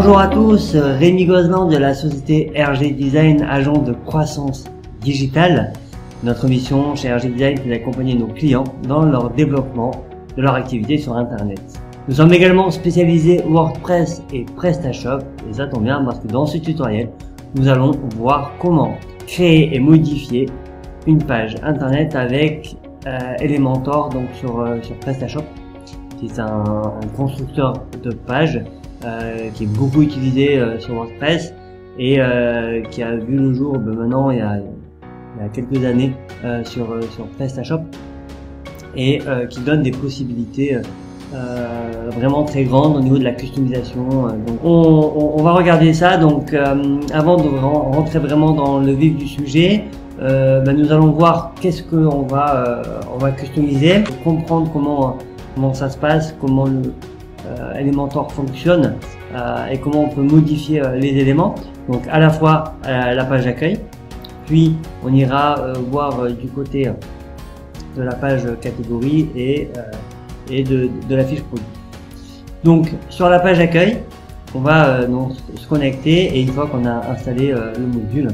Bonjour à tous, Rémi Gozlan de la société RG Design, agent de croissance digitale. Notre mission chez RG Design est d'accompagner nos clients dans leur développement de leur activité sur Internet. Nous sommes également spécialisés WordPress et PrestaShop, et ça tombe bien parce que dans ce tutoriel, nous allons voir comment créer et modifier une page Internet avec Elementor, donc sur PrestaShop, qui est un constructeur de pages qui est beaucoup utilisé sur WordPress et qui a vu le jour maintenant il y a quelques années sur PrestaShop et qui donne des possibilités vraiment très grandes au niveau de la customisation. Donc on va regarder ça. Donc avant de rentrer vraiment dans le vif du sujet, nous allons voir qu'est-ce que on va customiser, comprendre comment ça se passe, comment Elementor fonctionne et comment on peut modifier les éléments. Donc à la fois la page d'accueil, puis on ira voir du côté de la page catégorie et de la fiche produit. Donc sur la page d'accueil, on va donc se connecter et une fois qu'on a installé le module,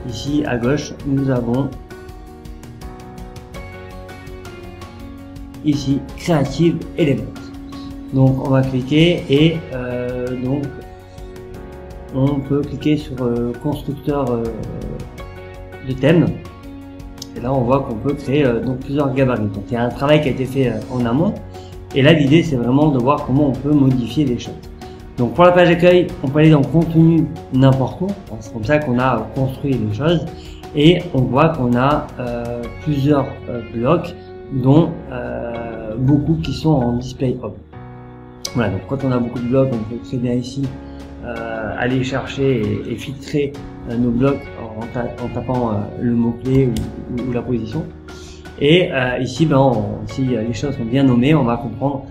ici à gauche nous avons ici Creative Elements. Donc on va cliquer et donc on peut cliquer sur constructeur de thème et là on voit qu'on peut créer donc plusieurs gabarits. Donc il y a un travail qui a été fait en amont et là l'idée c'est vraiment de voir comment on peut modifier les choses. Donc pour la page d'accueil, on peut aller dans contenu n'importe où, c'est comme ça qu'on a construit les choses et on voit qu'on a plusieurs blocs dont beaucoup qui sont en display home. Voilà, donc quand on a beaucoup de blocs, on peut très bien ici aller chercher et filtrer nos blocs en tapant le mot-clé ou la position. Et ici, si les choses sont bien nommées, on va comprendre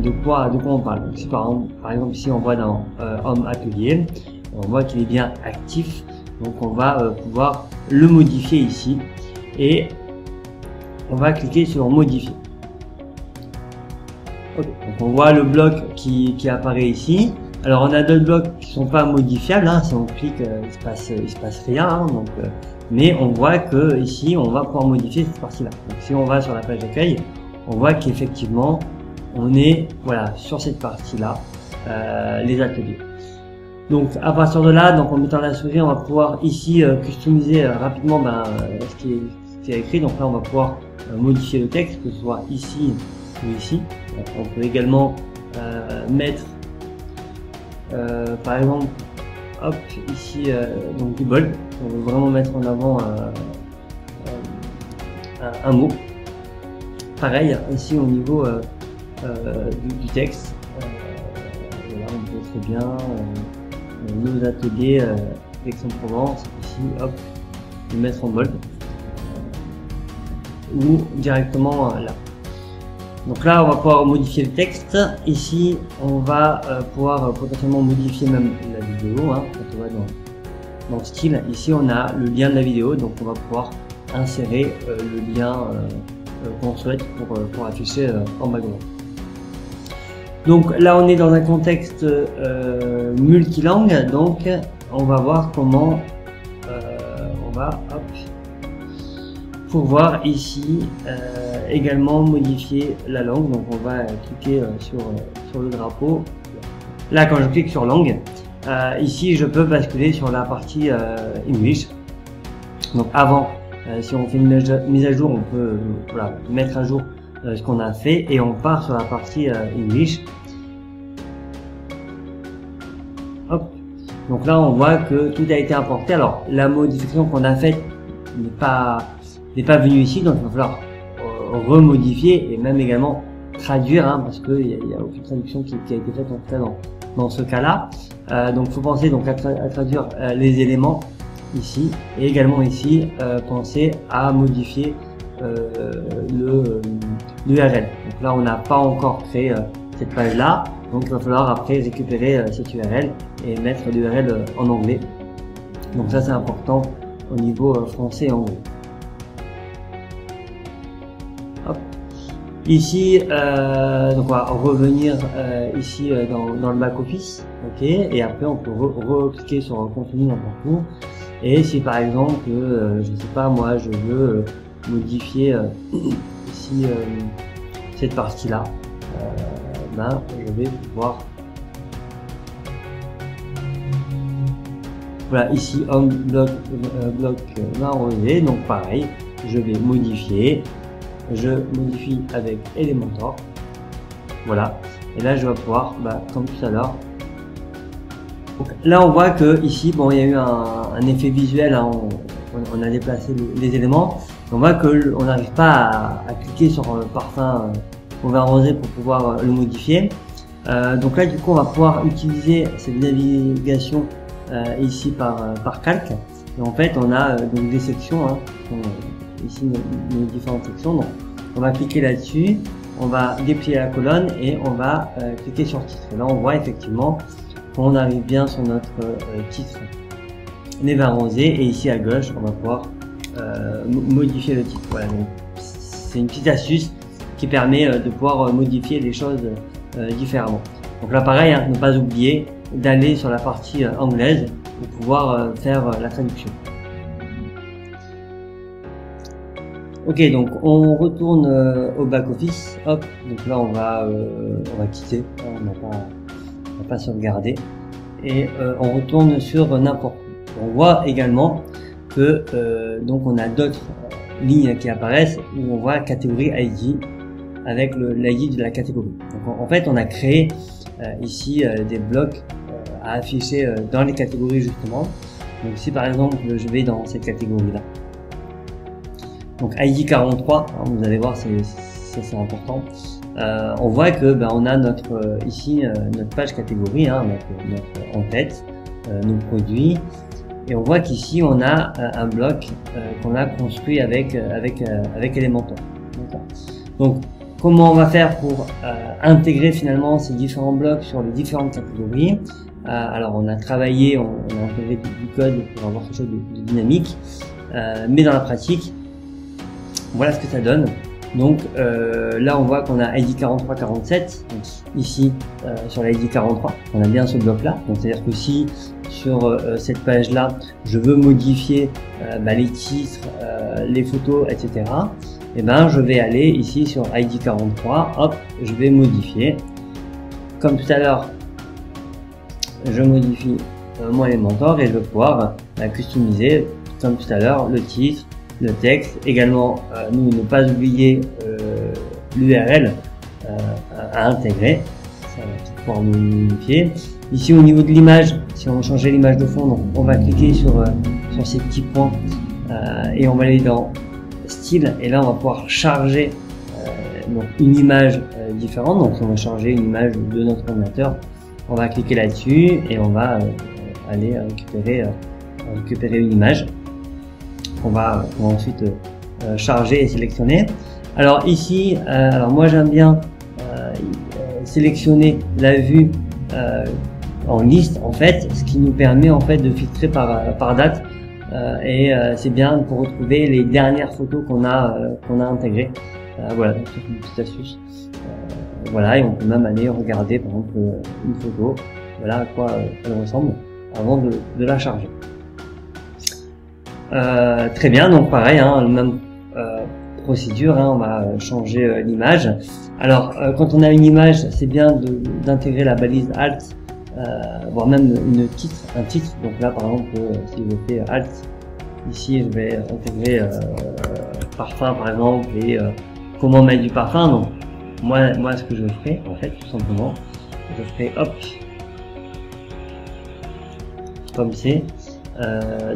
de quoi on parle. Donc, si par exemple ici on voit dans Home Atelier, on voit qu'il est bien actif, donc on va pouvoir le modifier ici et on va cliquer sur modifier. Okay. Donc on voit le bloc qui apparaît ici. Alors on a d'autres blocs qui sont pas modifiables, hein. Si on clique il se passe rien, hein. Donc, mais on voit que ici on va pouvoir modifier cette partie là. Donc si on va sur la page d'accueil, on voit qu'effectivement on est sur cette partie là, les ateliers. Donc à partir de là, donc en mettant la souris, on va pouvoir ici customiser rapidement ce qui est écrit. Donc là on va pouvoir modifier le texte, que ce soit ici ou ici. Donc, on peut également mettre par exemple ici donc du bold. On veut vraiment mettre en avant un mot. Pareil ici au niveau du texte, là on peut très bien nos ateliers Aix-en-Provence, ici le mettre en bold ou directement là. Donc là on va pouvoir modifier le texte. Ici on va pouvoir potentiellement modifier même la vidéo, hein, quand on va dans le style. Ici on a le lien de la vidéo, donc on va pouvoir insérer le lien qu'on souhaite pour afficher en background. Donc là on est dans un contexte multilangue, donc on va voir comment on va pouvoir ici également modifier la langue. Donc on va cliquer sur le drapeau. Là quand je clique sur langue, ici je peux basculer sur la partie English. Donc avant, si on fait une mise à jour, on peut mettre à jour ce qu'on a fait et on part sur la partie English. Hop. Donc là on voit que tout a été importé. Alors la modification qu'on a faite n'est pas venue ici, donc il va falloir remodifier et même également traduire, hein, parce qu'il n'y a aucune traduction qui a été faite en tout cas dans ce cas-là. Donc il faut penser à traduire les éléments ici et également ici penser à modifier l'URL. Donc là on n'a pas encore créé cette page là, donc il va falloir après récupérer cette URL et mettre l'URL en anglais. Donc ça c'est important au niveau français et anglais. Hop. Ici, donc on va revenir ici dans le back office, ok, et après on peut recliquer sur un contenu n'importe où. Et si par exemple, je sais pas moi, je veux modifier ici cette partie-là, ben je vais pouvoir, voilà, ici home bloc rosé, donc pareil, je vais modifier. Je modifie avec Elementor, voilà, et là je vais pouvoir, comme tout à l'heure. Là on voit que ici, bon, il y a eu un effet visuel, hein, on a déplacé les éléments. On voit que on n'arrive pas à cliquer sur parfum au vin rosé pour pouvoir le modifier. Donc là du coup on va pouvoir utiliser cette navigation ici par calque. Et en fait on a donc des sections, hein, ici nos différentes sections. Donc on va cliquer là-dessus, on va déplier la colonne et on va cliquer sur titre. Et là on voit effectivement qu'on arrive bien sur notre titre les vins rosés, et ici à gauche on va pouvoir modifier le titre. Voilà, c'est une petite astuce qui permet de pouvoir modifier les choses différemment. Donc là pareil, hein, ne pas oublier d'aller sur la partie anglaise pour pouvoir faire la traduction. Ok, donc on retourne au back office. Hop, donc là on va quitter, on n'a pas sauvegardé, et on retourne sur n'importe où. On voit également que donc on a d'autres lignes qui apparaissent où on voit la catégorie ID avec l'ID de la catégorie. Donc en fait on a créé ici des blocs à afficher dans les catégories justement. Donc si par exemple je vais dans cette catégorie là, donc ID 43, hein, vous allez voir, c'est important. On voit que on a notre ici notre page catégorie, hein, avec notre en-tête, nos produits, et on voit qu'ici on a un bloc qu'on a construit avec Elementor. Donc comment on va faire pour intégrer finalement ces différents blocs sur les différentes catégories? Alors on a travaillé, on a intégré du code pour avoir quelque chose de dynamique, mais dans la pratique, voilà ce que ça donne. Donc là on voit qu'on a ID 43-47, ici sur l'ID 43 on a bien ce bloc là. Donc c'est à dire que si sur cette page là je veux modifier les titres, les photos, etc., et je vais aller ici sur ID 43, hop, je vais modifier comme tout à l'heure. Je modifie mon Elementor et je vais pouvoir customiser comme tout à l'heure le titre, le texte, également nous ne pas oublier l'URL à intégrer, ça va pouvoir modifier. Ici au niveau de l'image, si on changeait l'image de fond, donc on va cliquer sur ces petits points et on va aller dans style, et là on va pouvoir charger donc une image différente. Donc si on va charger une image de notre ordinateur, on va cliquer là-dessus et on va aller récupérer une image qu'on va ensuite charger et sélectionner. Alors ici, alors moi j'aime bien sélectionner la vue en liste en fait, ce qui nous permet en fait de filtrer par date, et c'est bien pour retrouver les dernières photos qu'on a intégrées. Voilà, donc c'est une petite astuce. Voilà, et on peut même aller regarder par exemple une photo, voilà à quoi elle ressemble avant de la charger. Très bien, donc pareil, hein, même procédure, hein, on va changer l'image. Alors quand on a une image, c'est bien d'intégrer la balise Alt, voire même un titre. Donc là par exemple, si je fais Alt, ici je vais intégrer parfum par exemple, et comment mettre du parfum. Donc moi ce que je ferai en fait tout simplement, je ferai hop comme c'est.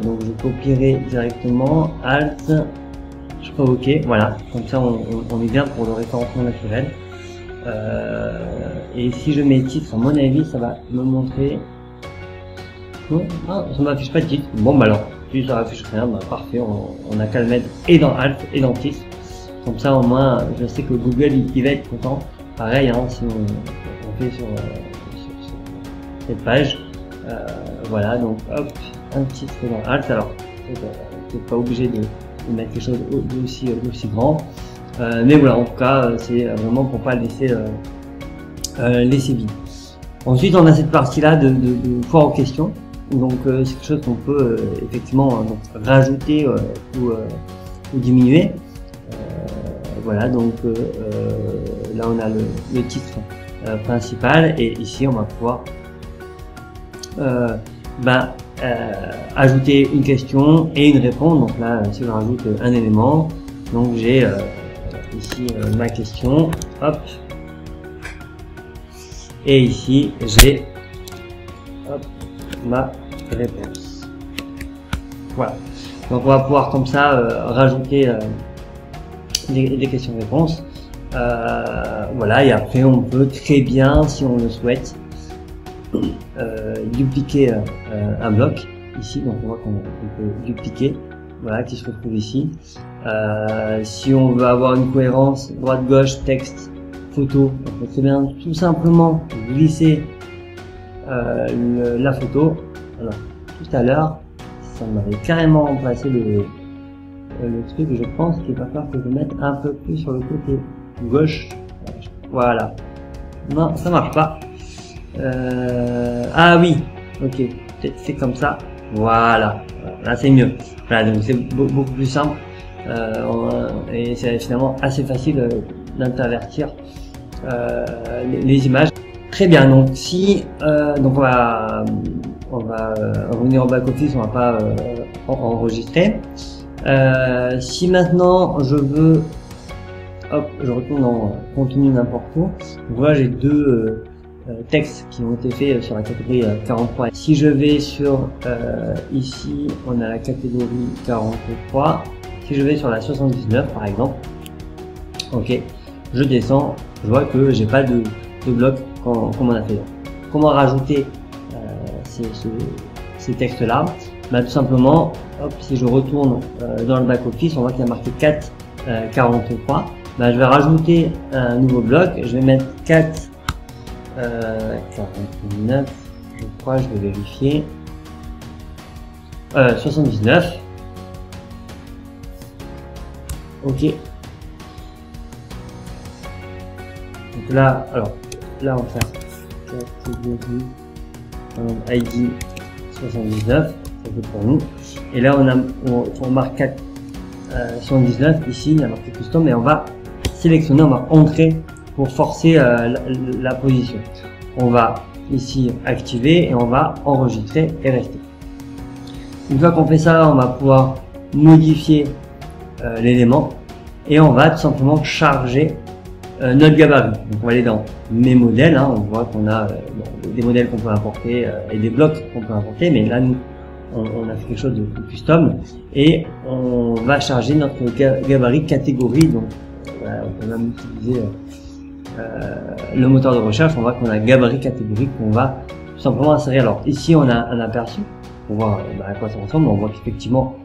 Donc je copierai directement Alt, je ferai OK, voilà, comme ça on est bien pour le référencement naturel. Et si je mets titre, à mon avis ça va me montrer, ça m'affiche pas de titre. Bon alors si ça affiche rien, parfait, on a qu'à le mettre et dans Alt et dans titre, comme ça au moins je sais que Google il va être content. Pareil, hein, si on fait sur cette page, voilà, donc hop, un titre dans Alt. Alors peut-être pas obligé de mettre quelque chose d'aussi grand, Mais voilà, en tout cas, c'est vraiment pour pas laisser vide. Ensuite, on a cette partie-là de foire aux questions. Donc, c'est quelque chose qu'on peut effectivement donc, rajouter ou diminuer. Voilà, donc là on a le titre principal et ici on va pouvoir ajouter une question et une réponse. Donc là, si je rajoute un élément, donc j'ai ici ma question, hop, et ici j'ai ma réponse. Voilà. Donc on va pouvoir comme ça rajouter des questions-réponses. Voilà, et après on peut très bien, si on le souhaite, dupliquer un bloc ici. Donc on voit qu'on peut dupliquer, voilà, qui se retrouve ici. Si on veut avoir une cohérence droite-gauche, texte, photo, on peut très bien tout simplement glisser la photo. Alors, tout à l'heure, ça m'avait carrément remplacé le truc. Je pense qu'il va falloir que je mette un peu plus sur le côté gauche. Voilà. Non, ça marche pas. Ah oui, ok, peut-être c'est comme ça. Voilà, là c'est mieux. Voilà, donc c'est beaucoup plus simple et c'est finalement assez facile d'intervertir les images. Très bien, donc si donc on va revenir en back office, on va pas enregistrer. Si maintenant je veux, hop, je retourne dans contenu n'importe où. Voilà, j'ai deux textes qui ont été faits sur la catégorie 43. Si je vais sur ici, on a la catégorie 43. Si je vais sur la 79 par exemple, ok, je descends, je vois que j'ai pas de bloc comme on a fait. Comment rajouter ces textes là? Bah, tout simplement, hop, si je retourne dans le back office, on voit qu'il y a marqué 4 43. Bah, je vais rajouter un nouveau bloc, je vais mettre 4 49, je crois, je vais vérifier, 79, ok. Donc là, alors là on va faire catégorie ID 79, ça fait pour nous, et là on marque 4 79, ici il y a marqué custom, et on va sélectionner, on va entrer pour forcer la position. On va ici activer et on va enregistrer et rester. Une fois qu'on fait ça, on va pouvoir modifier l'élément et on va tout simplement charger notre gabarit. Donc on va aller dans mes modèles, hein, on voit qu'on a des modèles qu'on peut importer et des blocs qu'on peut importer, mais là nous on a fait quelque chose de custom et on va charger notre gabarit catégorie. Donc voilà, on peut même utiliser le moteur de recherche. On voit qu'on a un gabarit catégorie qu'on va tout simplement insérer. Alors ici on a un aperçu pour voir à quoi ça ressemble. On voit qu'effectivement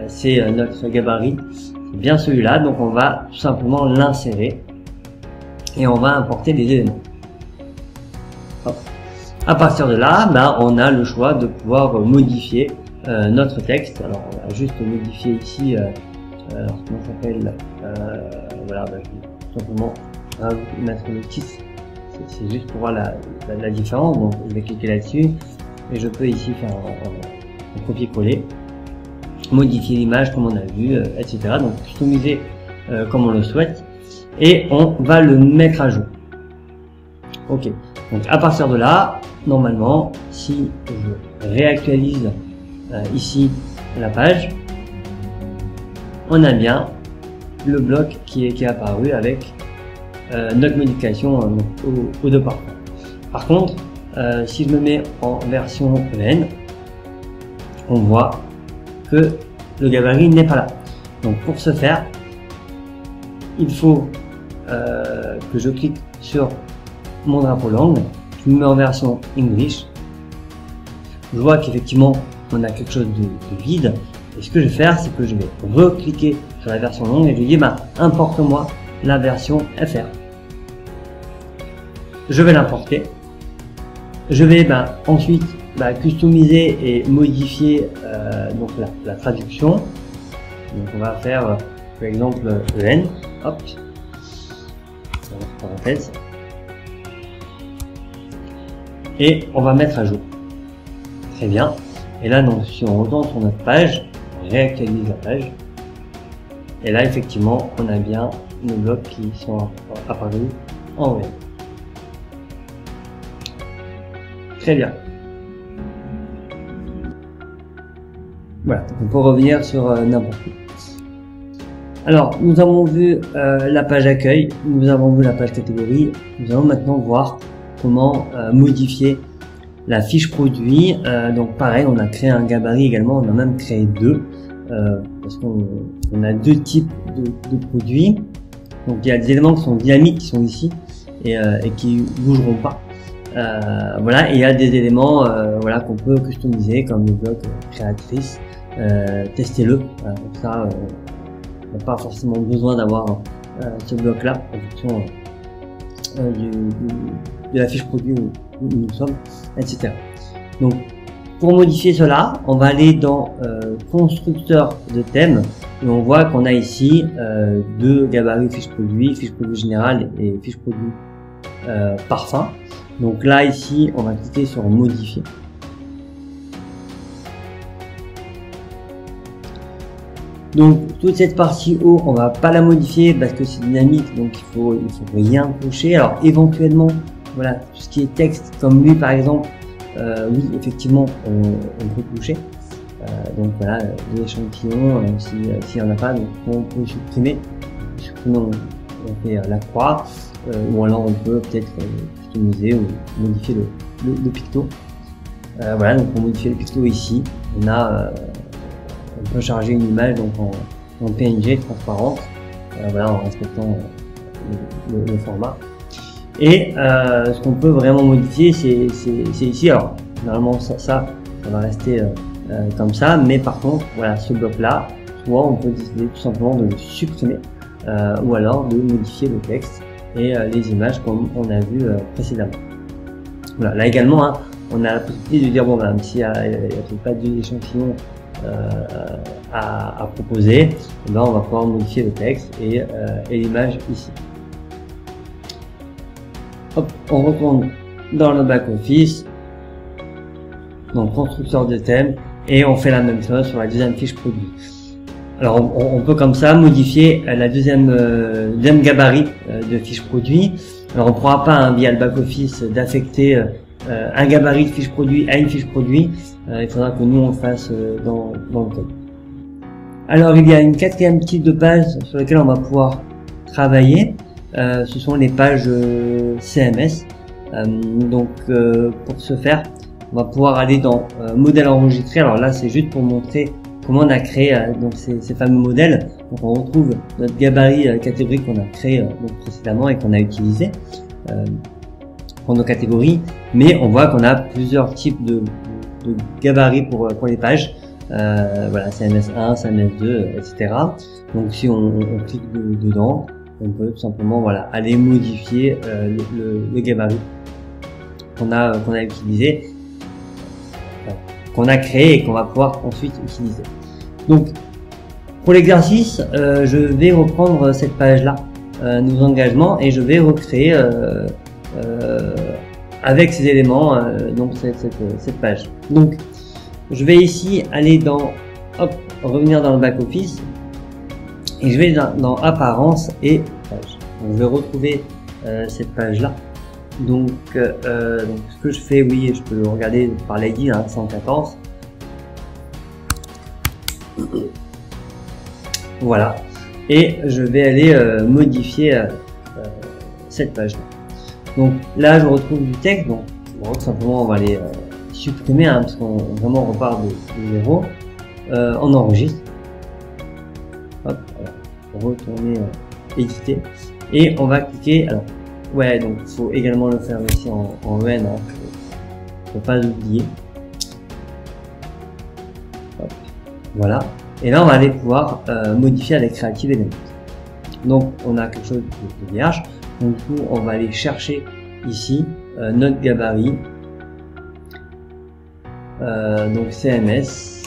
c'est notre gabarit, c'est bien celui-là. Donc on va tout simplement l'insérer et on va importer les éléments. Hop. À partir de là, on a le choix de pouvoir modifier notre texte. Alors on va juste modifier ici alors comment ça s'appelle, voilà, je vais tout simplement mettre le titre, c'est juste pour voir la différence. Donc je vais cliquer là-dessus et je peux ici faire un copier-coller, modifier l'image comme on a vu, etc. Donc customiser comme on le souhaite et on va le mettre à jour. Ok, donc à partir de là, normalement, si je réactualise ici la page, on a bien le bloc qui est apparu avec notre modification au deux parfums. Par contre, si je me mets en version EN, on voit que le gabarit n'est pas là. Donc pour ce faire, il faut que je clique sur mon drapeau langue, je me mets en version English, je vois qu'effectivement on a quelque chose de vide, et ce que je vais faire, c'est que je vais recliquer sur la version longue et je dis importe-moi la version FR. Je vais l'importer, je vais ensuite customiser et modifier donc la traduction. Donc on va faire par exemple EN, hop, parenthèse, et on va mettre à jour. Très bien. Et là, donc, si on retourne sur notre page, on réactualise la page. Et là, effectivement, on a bien nos blocs qui sont apparus en web. Très bien. Voilà, donc on peut revenir sur n'importe où. Alors, nous avons vu la page accueil, nous avons vu la page catégorie. Nous allons maintenant voir comment modifier la fiche produit. Donc pareil, on a créé un gabarit également, on a même créé deux, parce qu'on a deux types de produits. Donc il y a des éléments qui sont dynamiques, qui sont ici, et qui bougeront pas. Voilà, et il y a des éléments voilà, qu'on peut customiser, comme le bloc créatrice. Testez-le, voilà, comme ça on n'a pas forcément besoin d'avoir ce bloc là en fonction de la fiche produit où nous sommes, etc. Donc pour modifier cela, on va aller dans constructeur de thème, et on voit qu'on a ici deux gabarits fiche produit générale et fiche produit parfum. Donc là ici on va cliquer sur modifier. Donc toute cette partie haut, on va pas la modifier parce que c'est dynamique, donc il faut rien toucher. Alors éventuellement, voilà, tout ce qui est texte, comme lui par exemple, oui effectivement on peut toucher. Donc voilà, les échantillons, s'il y en a pas, donc on peut supprimer. On fait la croix, ou alors on peut peut-être customiser ou modifier le picto. Voilà, donc pour modifier le picto ici, on peut charger une image donc en PNG transparente, voilà, en respectant le format. Et ce qu'on peut vraiment modifier, c'est ici. Alors normalement ça va rester comme ça, mais par contre voilà, ce bloc là, soit on peut décider tout simplement de le supprimer, ou alors de modifier le texte et les images comme on a vu précédemment. Voilà, là également hein, on a la possibilité de dire bon, même s'il n'y a pas d'échantillon à proposer, et ben on va pouvoir modifier le texte et l'image ici. Hop, on retourne dans le back office, donc constructeur de thème, et on fait la même chose sur la deuxième fiche produit. Alors on peut comme ça modifier la deuxième gabarit de fiche produit. Alors on pourra pas hein, via le back office d'affecter un gabarit de fiche produit à une fiche produit. Il faudra que nous on le fasse dans le code. Alors il y a une quatrième type de page sur laquelle on va pouvoir travailler. Ce sont les pages CMS. Donc pour ce faire, on va pouvoir aller dans modèle enregistré. Alors là c'est juste pour montrer comment on a créé donc ces fameux modèles. Donc on retrouve notre gabarit catégorie qu'on a créé donc précédemment et qu'on a utilisé pour nos catégories, mais on voit qu'on a plusieurs types de gabarits pour les pages. Voilà, CMS1, CMS2, etc. Donc si on clique dedans, on peut tout simplement voilà, aller modifier le gabarit qu'on a utilisé, qu'on a créé et qu'on va pouvoir ensuite utiliser. Donc pour l'exercice, je vais reprendre cette page là, nos engagements, et je vais recréer avec ces éléments donc cette page. Donc je vais ici aller dans revenir dans le back office, et je vais dans apparence et page. Donc je vais retrouver cette page là. Donc ce que je fais, oui, je peux le regarder par l'ID hein, 114. Voilà, et je vais aller modifier cette page là. Donc là je retrouve du texte, donc bon, tout simplement on va aller supprimer hein, parce qu'on vraiment repart de zéro. On enregistre, hop, alors, retourner éditer, et on va cliquer. Alors ouais, donc il faut également le faire ici en EN, hein, faut pas l'oublier. Voilà, et là on va aller pouvoir modifier avec Creative Element. Donc on a quelque chose de vierge, donc du coup on va aller chercher ici notre gabarit, donc CMS.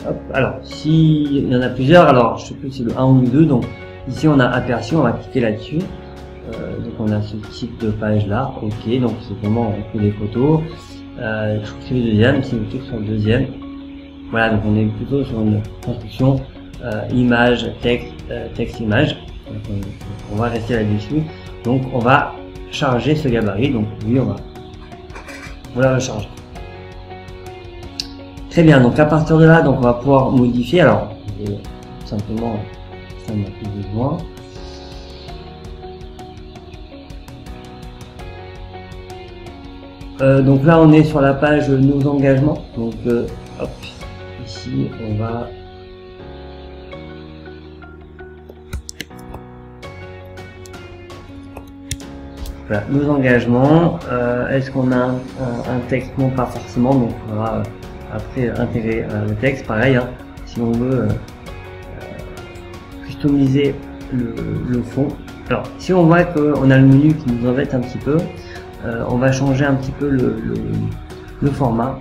Hop, alors s'il y en a plusieurs, alors je sais plus si c'est le 1 ou le 2, donc ici on a aperçu, on va cliquer là-dessus. Donc on a ce type de page là, ok, donc c'est vraiment on fait des photos. Je trouve que c'est le deuxième, si on clique sur le deuxième, voilà, donc on est plutôt sur une construction image, texte, image. Donc on va rester là-dessus. Donc on va charger ce gabarit, donc lui on va le charger. Très bien, donc à partir de là, donc on va pouvoir modifier. Alors, simplement, ça n'a plus besoin. Donc là, on est sur la page nos engagements. Donc, hop, ici, on va voilà, nos engagements. Est-ce qu'on a un texte? Non, pas forcément. Donc, on va après intégrer le texte. Pareil, hein, si on veut customiser le fond. Alors, si on voit qu'on a le menu qui nous embête un petit peu, on va changer un petit peu le format.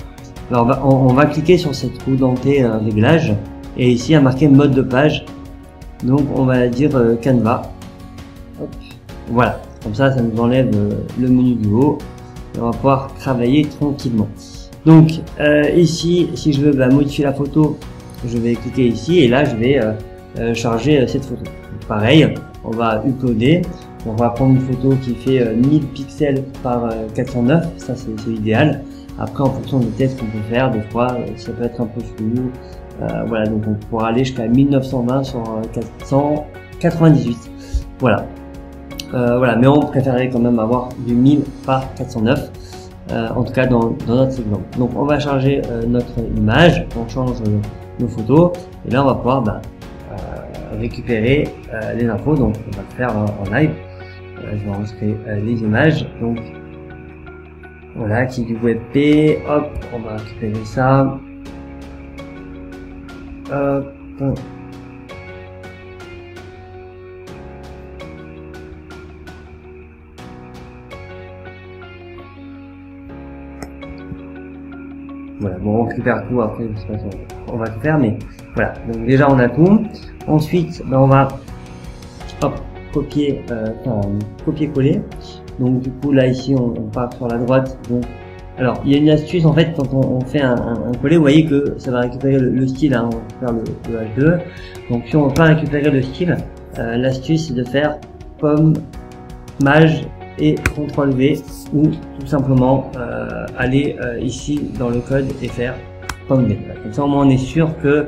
Alors, on va cliquer sur cette roue dentée réglage et ici, il y a marqué mode de page. Donc, on va dire Canva. Hop. Voilà. Comme ça nous enlève le menu du haut et on va pouvoir travailler tranquillement. Donc ici, si je veux modifier la photo, je vais cliquer ici et là je vais charger cette photo. Donc, pareil, on va uploader. On va prendre une photo qui fait 1000 pixels par 409, ça c'est idéal. Après, en fonction des tests qu'on peut faire, des fois ça peut être un peu flou. Voilà, donc on pourra aller jusqu'à 1920 sur 498. Voilà. Voilà, mais on préférerait quand même avoir du 1000 par 409, en tout cas dans notre exemple. Donc on va charger notre image, on change nos photos, et là on va pouvoir récupérer les infos, donc on va le faire en live. Je vais enregistrer les images, donc voilà, qui du WebP, hop, on va récupérer ça, hop. Voilà, bon, on récupère tout après, je sais pas si on va tout faire, mais voilà. Donc déjà on a tout. Ensuite, on va copier-coller. Donc du coup là ici on part sur la droite. Donc alors il y a une astuce en fait quand on fait un coller, vous voyez que ça va récupérer le style, hein, on va faire le H2. Donc si on veut pas récupérer le style, l'astuce c'est de faire pomme, maj et CTRL V, ou tout simplement aller ici dans le code et faire pomme V. Comme ça au moins on est sûr que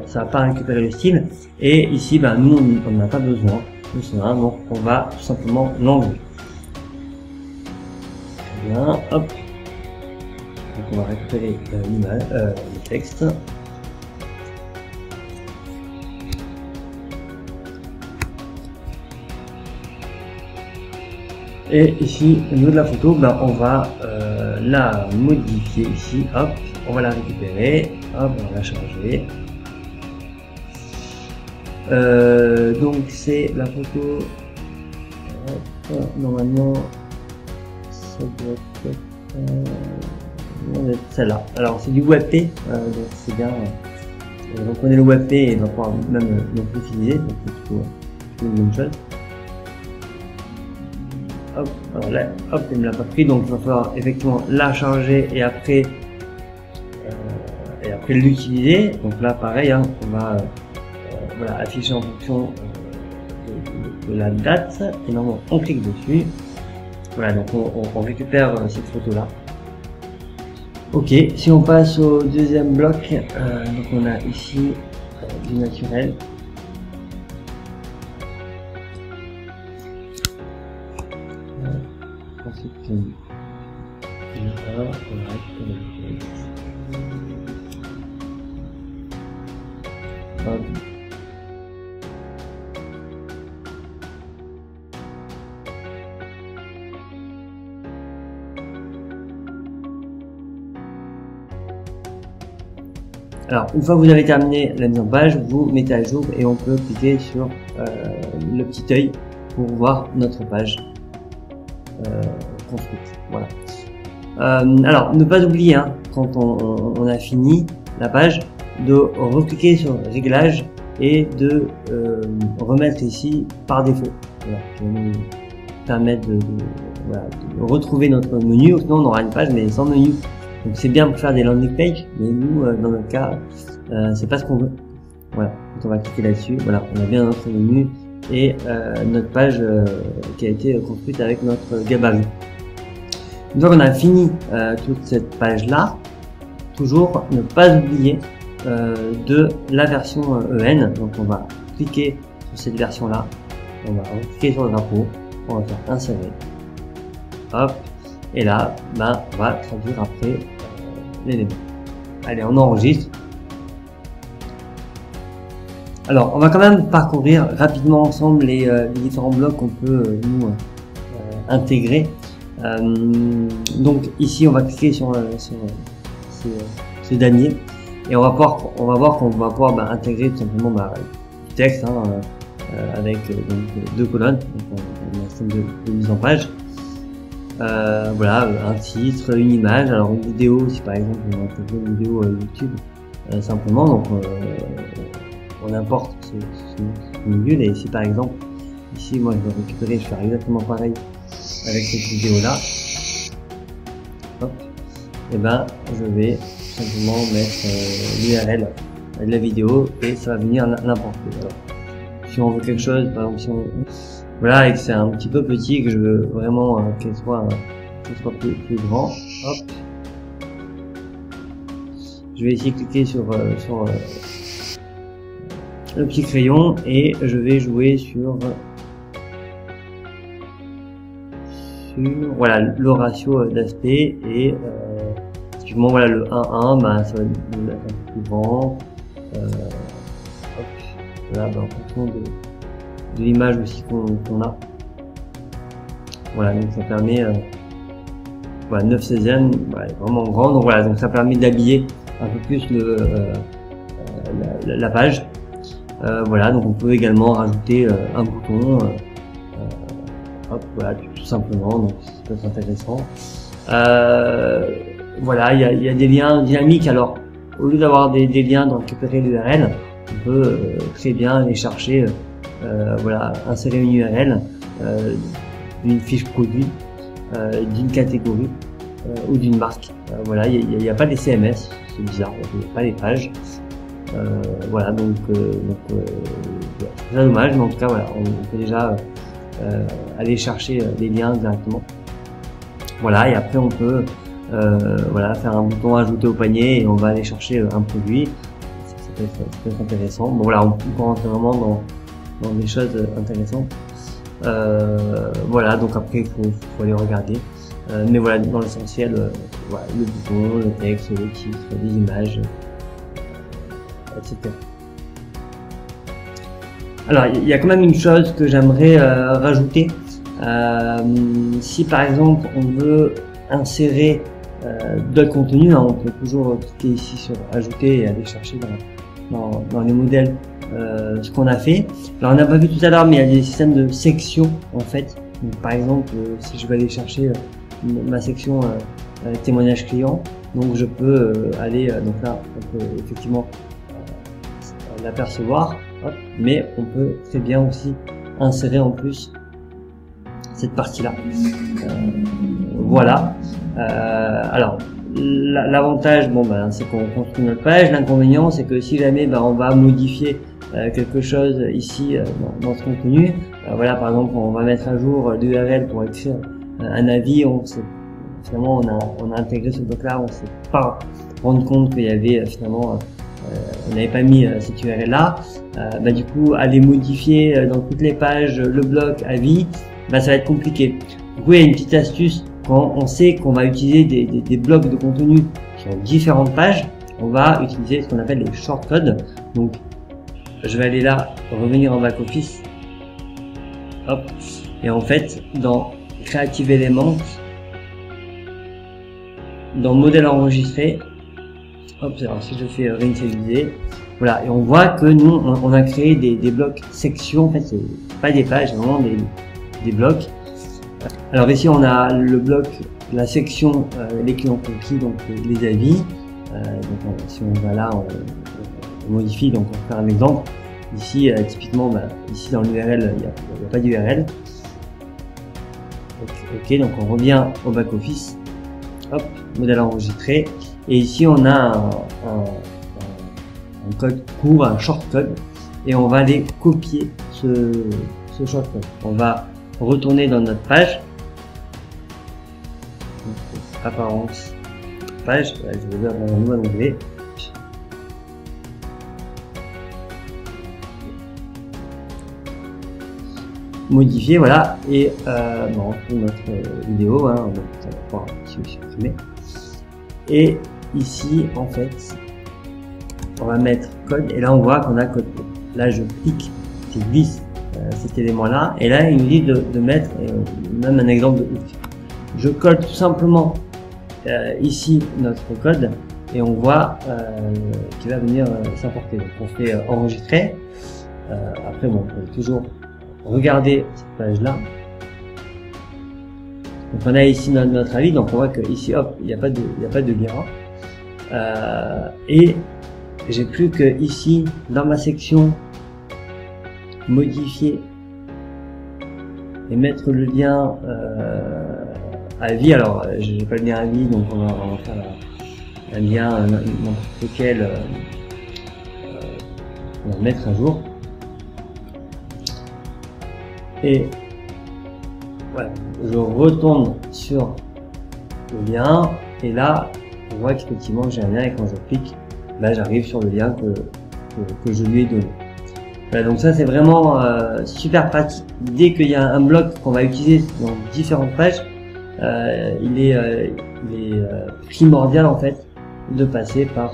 ça va pas récupérer le style, et ici nous on n'a pas besoin de cela, donc on va tout simplement l'enlever. Très bien, hop, donc on va récupérer l'image, le texte. Et ici, au niveau de la photo, on va la modifier ici, hop, on va la récupérer, hop, on va la charger. Donc c'est la photo, hop, normalement, ça doit être celle-là. Alors c'est du WebP, donc c'est bien, donc on est le WebP et on va pouvoir même l'utiliser, donc c'est plutôt une bonne chose. Hop, alors là, hop, il me l'a pas pris, donc il va falloir effectivement la charger et après l'utiliser. Donc là pareil, hein, on va voilà, afficher en fonction de la date, et normalement on clique dessus. Voilà, donc on récupère cette photo là. Ok, si on passe au deuxième bloc, donc on a ici du naturel. Ensuite, alors, une fois que vous avez terminé la mise en page, vous mettez à jour et on peut cliquer sur le petit œil pour voir notre page construite. Voilà. Alors, ne pas oublier, hein, quand on a fini la page, de recliquer sur réglage et de remettre ici par défaut. Voilà, qui va nous permettre voilà, de retrouver notre menu. Sinon on aura une page mais sans menu. Donc c'est bien pour faire des landing pages, mais nous dans notre cas c'est pas ce qu'on veut. Voilà, quand on va cliquer là-dessus, voilà, on a bien notre menu et notre page qui a été construite avec notre gabarit. Une fois qu'on a fini toute cette page là, toujours ne pas oublier de la version EN. Donc on va cliquer sur cette version là, on va cliquer sur le drapeau, on va faire insérer, hop, et là ben, on va traduire après l'élément. Allez, on enregistre. Alors on va quand même parcourir rapidement ensemble les différents blocs qu'on peut nous intégrer. Donc ici on va cliquer sur ce damier et on va voir qu'on va pouvoir intégrer tout simplement du texte avec donc, 2 colonnes, donc un système de mise en page. Voilà, un titre, une image, alors une vidéo, si par exemple on va intégrer une vidéo YouTube simplement, donc on importe ce module, et si par exemple ici moi je vais récupérer, je vais faire exactement pareil avec cette vidéo là, hop, et ben je vais simplement mettre l'URL de la vidéo et ça va venir n'importe où. Alors, si on veut quelque chose, par exemple si on voilà, et que c'est un petit peu petit, que je veux vraiment qu'elle soit plus grand, hop, je vais ici cliquer sur le petit crayon et je vais jouer sur voilà le ratio d'aspect, et typiquement voilà le 1:1, ça va être un peu plus grand, hop, voilà, en fonction de l'image aussi qu'on a. Voilà, donc ça permet voilà, 9/16, voilà, vraiment grand, donc voilà, donc ça permet d'habiller un peu plus la page. Voilà, donc on peut également rajouter un bouton, hop, voilà, tout simplement, donc ça peut être intéressant. Voilà, il y a des liens dynamiques. Alors au lieu d'avoir des liens de récupérer l'URL, on peut très bien aller chercher, voilà, insérer une URL d'une fiche produit, d'une catégorie ou d'une marque. Voilà, il n'y a pas les CMS, c'est bizarre, il n'y a pas les pages. Voilà, donc c'est très dommage, mais en tout cas voilà, on peut déjà aller chercher les liens directement. Voilà, et après on peut voilà, faire un bouton ajouter au panier et on va aller chercher un produit. Ça peut être intéressant. Bon voilà, on peut rentrer vraiment dans des choses intéressantes. Voilà, donc après il faut aller regarder. Mais voilà, dans l'essentiel, voilà, le bouton, le texte, le titre, les images, etc. Alors il y a quand même une chose que j'aimerais rajouter. Si par exemple on veut insérer d'autres contenus, on peut toujours cliquer ici sur ajouter et aller chercher dans les modèles ce qu'on a fait. Alors on n'a pas vu tout à l'heure, mais il y a des systèmes de sections en fait. Donc, par exemple, si je vais aller chercher ma section témoignage client, donc je peux aller, donc là on peut effectivement l'apercevoir, mais on peut très bien aussi insérer en plus cette partie là. Voilà. Alors l'avantage, c'est qu'on construit notre page. L'inconvénient, c'est que si jamais on va modifier quelque chose ici dans ce contenu, voilà, par exemple on va mettre à jour l'URL pour écrire un avis, finalement on a intégré ce bloc là, on s'est pas rendu compte qu'il y avait finalement on n'avait pas mis cette URL là. Du coup, aller modifier dans toutes les pages le bloc avis, ça va être compliqué. Du coup, il y a une petite astuce. Quand on sait qu'on va utiliser des blocs de contenu sur différentes pages, on va utiliser ce qu'on appelle les shortcodes. Donc je vais aller là, revenir en back office, hop, et en fait dans Creative Elements, dans modèle enregistré, hop, alors si je fais réinitialiser, voilà, et on voit que nous on a créé des blocs sections. En fait c'est pas des pages, c'est vraiment des blocs. Alors ici on a le bloc, la section les clients conquis, donc les avis. Donc si on va là, on modifie, donc on va faire un exemple. Ici, typiquement, ici dans l'URL, il n'y a pas d'URL. Ok, donc on revient au back-office. Hop, modèle enregistré. Et ici, on a un code court, un shortcode. Et on va aller copier ce shortcode. On va retourner dans notre page. Donc, apparence, page. Je vais ouvrir mon nouvel onglet. Modifier, voilà, et on retrouve notre vidéo, hein, donc ça va pouvoir supprimer. Et ici, en fait, on va mettre code, et là on voit qu'on a code. Là je clique, je glisse cet élément-là, et là il nous dit de mettre même un exemple de hook. Je colle tout simplement ici notre code, et on voit qu'il va venir s'importer. Donc on fait enregistrer. Après bon, on peut toujours regarder cette page là. Donc on a ici notre avis, donc on voit que ici hop, il n'y a pas de lien. Et j'ai plus que ici dans ma section modifier et mettre le lien avis. Alors j'ai pas le lien avis, donc on va faire un lien n'importe lequel, on va mettre à jour. Et voilà, je retourne sur le lien et là on voit qu'effectivement j'ai un lien, et quand je clique, là j'arrive sur le lien que je lui ai donné. Voilà, donc ça c'est vraiment super pratique. Dès qu'il y a un bloc qu'on va utiliser dans différentes pages, il est primordial en fait de passer par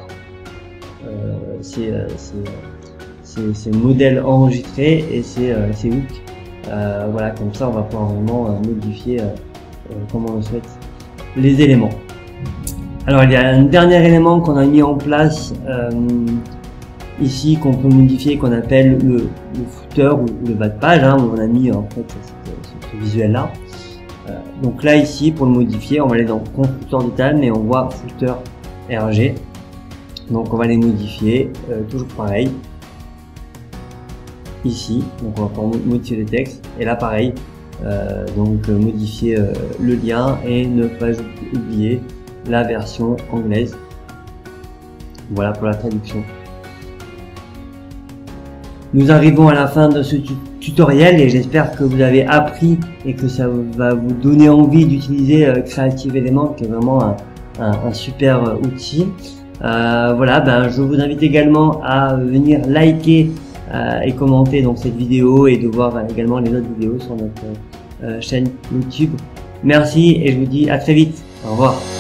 ces modèles enregistrés et ces hooks. Voilà, comme ça on va pouvoir vraiment modifier comme on le souhaite les éléments. Alors il y a un dernier élément qu'on a mis en place ici, qu'on peut modifier, qu'on appelle le footer ou le bas de page, hein, où on a mis en fait ce visuel là. Donc là ici, pour le modifier, on va aller dans constructeur détail, mais on voit footer RG. Donc on va les modifier, toujours pareil. Ici, donc on va pouvoir modifier le texte, et là pareil, donc modifier le lien et ne pas oublier la version anglaise. Voilà pour la traduction. Nous arrivons à la fin de ce tutoriel et j'espère que vous avez appris et que ça va vous donner envie d'utiliser Creative Element, qui est vraiment un super outil. Voilà, je vous invite également à venir liker et commenter donc cette vidéo, et de voir également les autres vidéos sur notre chaîne YouTube. Merci et je vous dis à très vite. Au revoir.